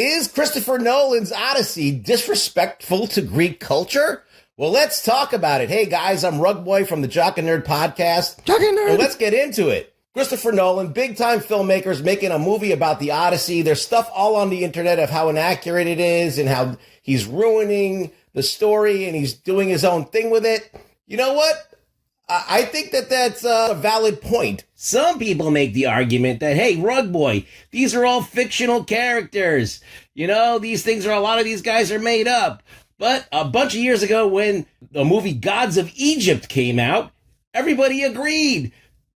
Is Christopher Nolan's Odyssey disrespectful to Greek culture? Well, let's talk about it. Hey, guys, I'm Rugboy from the Jock and Nerd podcast. Jock and Nerd. And let's get into it. Christopher Nolan, big-time filmmakers making a movie about the Odyssey. There's stuff all on the internet of how inaccurate it is and how he's ruining the story and he's doing his own thing with it. You know what? I think that's a valid point. Some people make the argument that, hey, Rugboy, these are all fictional characters. You know, these things a lot of these guys are made up. But a bunch of years ago when the movie Gods of Egypt came out, everybody agreed.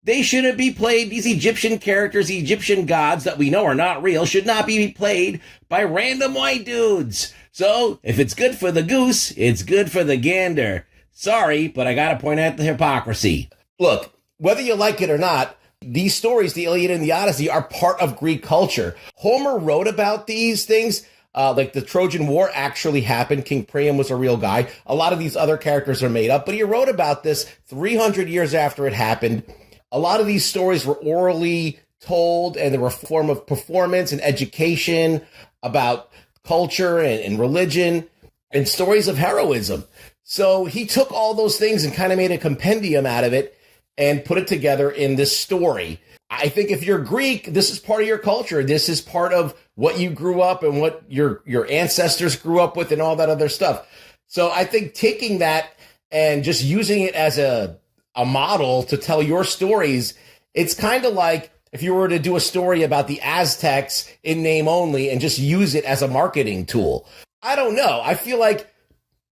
They shouldn't be played. These Egyptian characters, Egyptian gods that we know are not real, should not be played by random white dudes. So if it's good for the goose, it's good for the gander. Sorry, but I gotta point out the hypocrisy. Look, whether you like it or not, these stories, the Iliad and the Odyssey, are part of Greek culture. Homer wrote about these things, like the Trojan War actually happened. King Priam was a real guy. A lot of these other characters are made up, but he wrote about this 300 years after it happened. A lot of these stories were orally told, and they were a form of performance and education about culture and religion and stories of heroism. So he took all those things and kind of made a compendium out of it and put it together in this story. I think if you're Greek, this is part of your culture. This is part of what you grew up and what your ancestors grew up with and all that other stuff. So I think taking that and just using it as a model to tell your stories, it's kind of like if you were to do a story about the Aztecs in name only and just use it as a marketing tool. I don't know. I feel like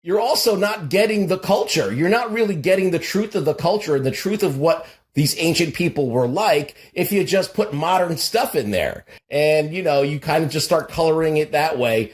you're also not getting the culture. You're not really getting the truth of the culture and the truth of what these ancient people were like if you just put modern stuff in there. And, you know, you kind of just start coloring it that way.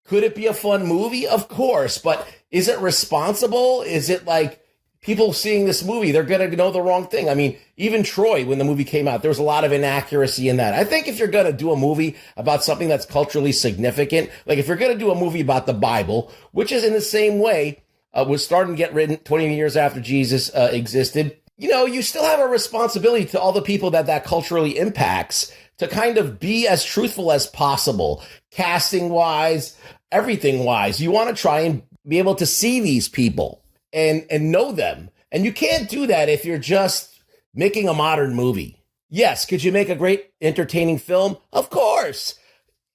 Could it be a fun movie? Of course. But is it responsible? Is it like people seeing this movie, they're going to know the wrong thing? I mean, even Troy, when the movie came out, there was a lot of inaccuracy in that. I think if you're going to do a movie about something that's culturally significant, like if you're going to do a movie about the Bible, which is in the same way, was starting to get written 20 years after Jesus existed, you know, you still have a responsibility to all the people that culturally impacts to kind of be as truthful as possible, casting-wise, everything-wise. You want to try and be able to see these people and know them. And you can't do that if you're just making a modern movie. Yes, could you make a great entertaining film? Of course.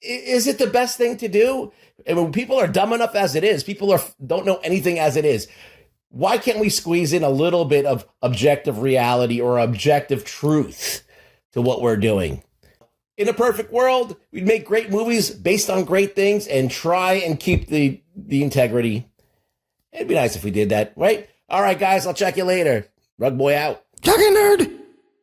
Is it the best thing to do? I mean, people are dumb enough as it is. People don't know anything as it is. Why can't we squeeze in a little bit of objective reality or objective truth to what we're doing? In a perfect world, we'd make great movies based on great things and try and keep the integrity. It'd be nice if we did that, right? All right, guys, I'll check you later. Rugboy out. Jock and Nerd.